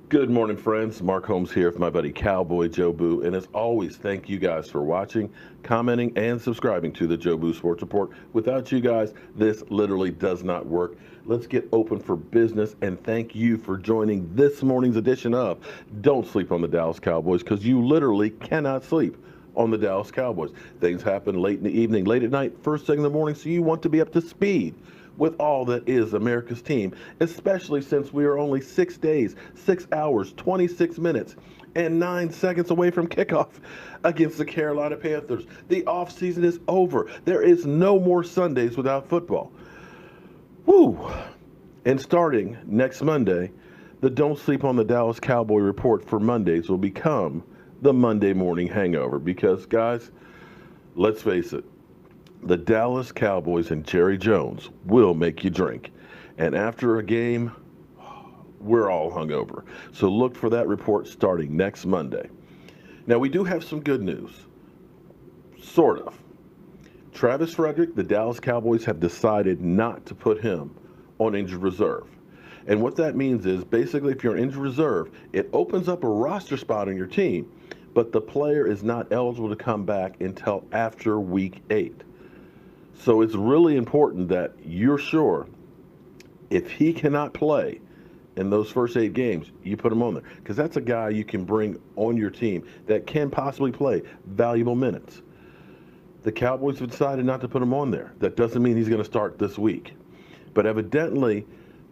Good morning, friends. Mark Holmes here with my buddy Cowboy Joe Boo. And as always, thank you guys for watching, commenting, and subscribing to the Joe Boo Sports Report. Without you guys, this literally does not work. Let's get open for business, and thank you for joining this morning's edition of Don't Sleep on the Dallas Cowboys, because you literally cannot sleep on the Dallas Cowboys. Things happen late in the evening, late at night, first thing in the morning, so you want to be up to speed with all that is America's team, especially since we are only 6 days, 6 hours, 26 minutes, and 9 seconds away from kickoff against the Carolina Panthers. The offseason is over. There is no more Sundays without football. Woo! And starting next Monday, the Don't Sleep on the Dallas Cowboy report for Mondays will become the Monday morning hangover because, guys, let's face it, the Dallas Cowboys and Jerry Jones will make you drink. And after a game, we're all hungover. So look for that report starting next Monday. Now, we do have some good news. Sort of. Travis Frederick, the Dallas Cowboys have decided not to put him on injured reserve. And what that means is basically if you're on injured reserve, it opens up a roster spot on your team, but the player is not eligible to come back until after week 8. So it's really important that you're sure if he cannot play in those first 8 games, you put him on there. Because that's a guy you can bring on your team that can possibly play valuable minutes. The Cowboys have decided not to put him on there. That doesn't mean he's going to start this week. But evidently,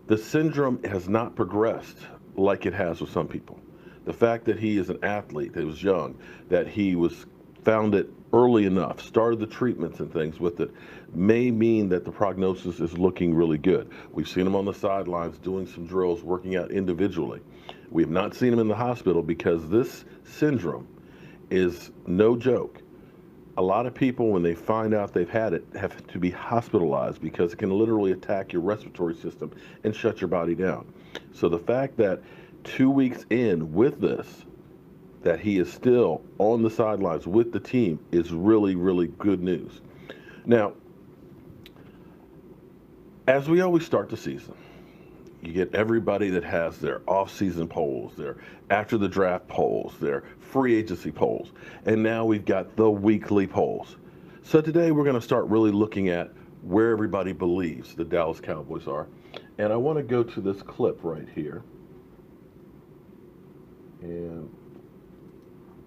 the syndrome has not progressed like it has with some people. The fact that he is an athlete, that he was young, that he was found it early enough, started the treatments and things with it, may mean that the prognosis is looking really good. We've seen him on the sidelines doing some drills, working out individually. We have not seen him in the hospital because this syndrome is no joke. A lot of people, when they find out they've had it, have to be hospitalized because it can literally attack your respiratory system and shut your body down. So the fact that 2 weeks in with this, that he is still on the sidelines with the team is really, really good news. Now, as we always start the season, you get everybody that has their off-season polls, their after the draft polls, their free agency polls, and now we've got the weekly polls. So today we're going to start really looking at where everybody believes the Dallas Cowboys are. And I want to go to this clip right here. And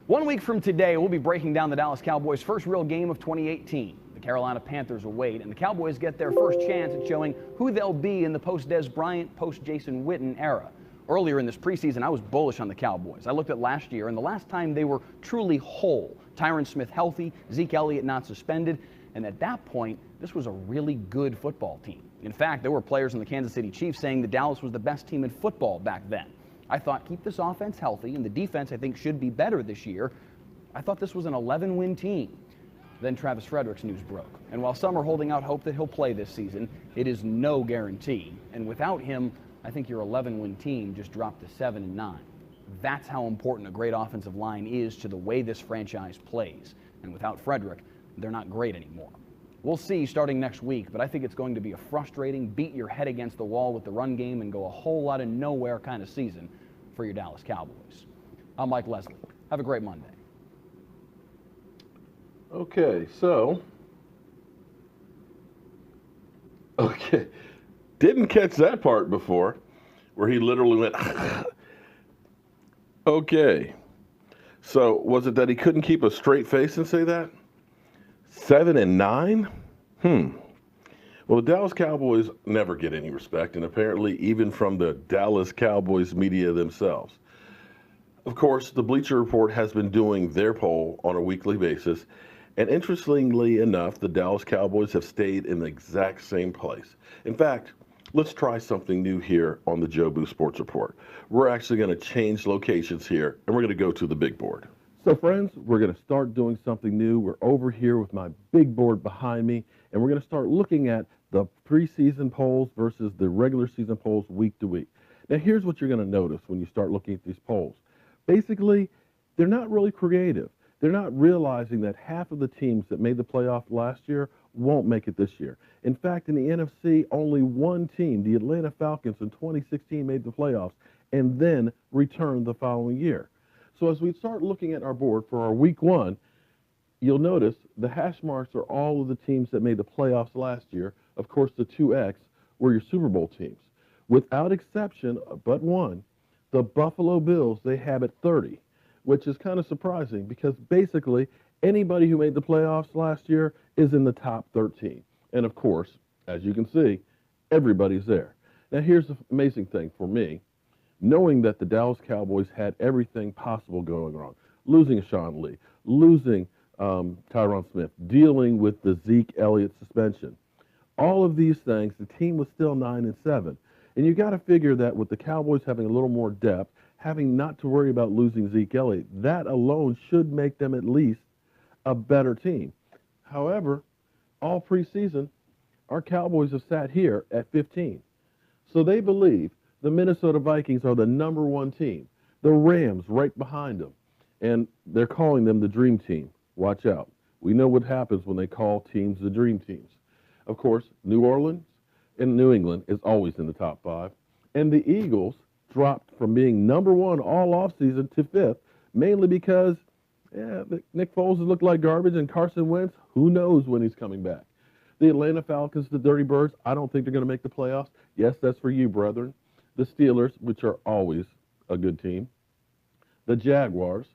1 week from today, we'll be breaking down the Dallas Cowboys' first real game of 2018. The Carolina Panthers await, and the Cowboys get their first chance at showing who they'll be in the post-Dez Bryant, post-Jason Witten era. Earlier in this preseason, I was bullish on the Cowboys. I looked at last year, and the last time they were truly whole, Tyron Smith healthy, Zeke Elliott not suspended, and at that point, this was a really good football team. In fact, there were players in the Kansas City Chiefs saying that Dallas was the best team in football back then. I thought, keep this offense healthy, and the defense, I think, should be better this year. I thought this was an 11-win team. Then Travis Frederick's news broke. And while some are holding out hope that he'll play this season, it is no guarantee. And without him, I think your 11-win team just dropped to 7-9. That's how important a great offensive line is to the way this franchise plays. And without Frederick, they're not great anymore. We'll see starting next week, but I think it's going to be a frustrating, beat your head against the wall with the run game and go a whole lot of nowhere kind of season for your Dallas Cowboys. I'm Mike Leslie. Have a great Monday. okay, didn't catch that part before where he literally went, okay. So was it that he couldn't keep a straight face and say that? 7-9? Well, the Dallas Cowboys never get any respect, and apparently even from the Dallas Cowboys media themselves. Of course, the Bleacher Report has been doing their poll on a weekly basis, and interestingly enough, the Dallas Cowboys have stayed in the exact same place. In fact, let's try something new here on the Joe Boo Sports Report. We're actually going to change locations here, and we're going to go to the big board. So friends, we're going to start doing something new. We're over here with my big board behind me, and we're going to start looking at the preseason polls versus the regular season polls week to week. Now, here's what you're going to notice when you start looking at these polls. Basically, they're not really creative. They're not realizing that half of the teams that made the playoff last year won't make it this year. In fact, in the NFC, only one team, the Atlanta Falcons in 2016, made the playoffs, and then return the following year. So as we start looking at our board for our week 1, you'll notice the hash marks are all of the teams that made the playoffs last year. Of course, the 2X were your Super Bowl teams. Without exception but one, the Buffalo Bills, they have it 30, which is kind of surprising because basically anybody who made the playoffs last year is in the top 13. And of course, as you can see, everybody's there. Now here's the amazing thing for me, knowing that the Dallas Cowboys had everything possible going wrong, losing Sean Lee, losing Tyron Smith, dealing with the Zeke Elliott suspension. All of these things, the team was still 9-7. And you got to figure that with the Cowboys having a little more depth, having not to worry about losing Zeke Elliott, that alone should make them at least a better team. However, all preseason, our Cowboys have sat here at 15. So they believe the Minnesota Vikings are the number 1 team. The Rams right behind them. And they're calling them the Dream Team. Watch out. We know what happens when they call teams the Dream Teams. Of course, New Orleans and New England is always in the top 5. And the Eagles dropped from being number 1 all offseason to 5th, mainly because Nick Foles has looked like garbage, and Carson Wentz, who knows when he's coming back. The Atlanta Falcons, the Dirty Birds, I don't think they're going to make the playoffs. Yes, that's for you, brethren. The Steelers, which are always a good team. The Jaguars.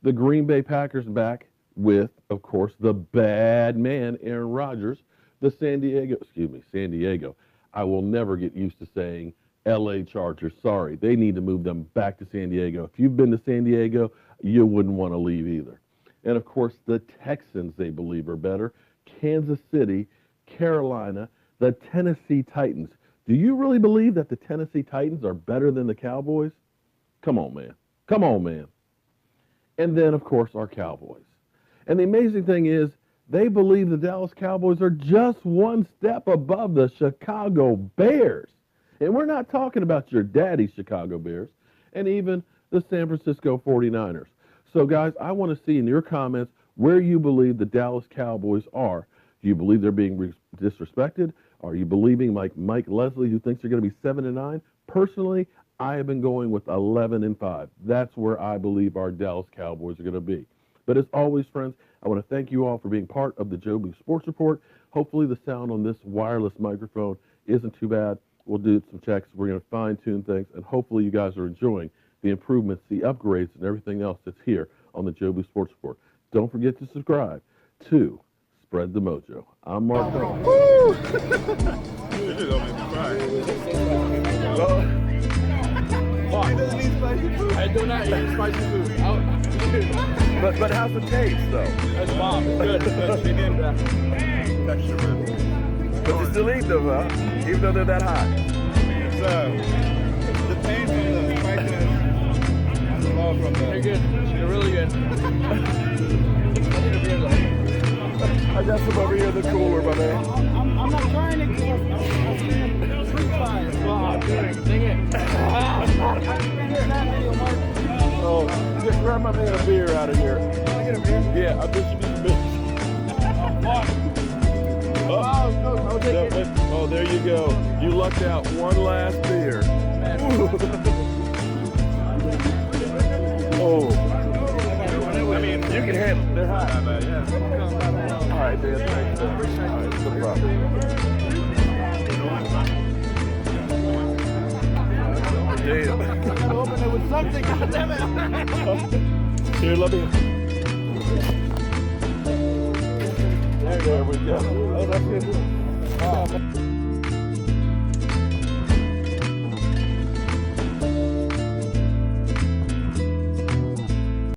The Green Bay Packers back with, of course, the bad man, Aaron Rodgers. The San Diego. I will never get used to saying LA Chargers. Sorry, they need to move them back to San Diego. If you've been to San Diego, you wouldn't want to leave either. And of course, the Texans, they believe, are better. Kansas City, Carolina, the Tennessee Titans. Do you really believe that the Tennessee Titans are better than the Cowboys? Come on, man. Come on, man. And then, of course, our Cowboys. And the amazing thing is, they believe the Dallas Cowboys are just one step above the Chicago Bears. And we're not talking about your daddy's Chicago Bears and even the San Francisco 49ers. So, guys, I want to see in your comments where you believe the Dallas Cowboys are. Do you believe they're being disrespected? Are you believing like Mike Leslie, who thinks they're going to be 7-9? Personally, I have been going with 11-5. That's where I believe our Dallas Cowboys are going to be. But as always, friends, I want to thank you all for being part of the Joe Boo Sports Report. Hopefully the sound on this wireless microphone isn't too bad. We'll do some checks. We're going to fine-tune things, and hopefully you guys are enjoying the improvements, the upgrades, and everything else that's here on the Joe Boo Sports Report. Don't forget to subscribe to Spread the Mojo. I'm Mark Holmes. I do not eat spicy food. But how's the taste, though? That's bomb. It's good. She did that. But you still eat them, huh? Even though they're that hot. It's the taste and the spiciness is all from the. They're good. They're really good. I got some over here in the cooler, my man. I'm not trying to get fruit pies. Oh, dang it. Oh, just grab my man a beer out of here. Can I get a beer? Yeah, I'll distribute the beer. Oh, there you go. You lucked out. One last beer. Oh. I mean, you can handle it. They're hot. Yeah. All right, Dan. Thanks. All right, no problem. Damn. Open it with something, goddammit. Here, let me. There we go. Oh, that's good.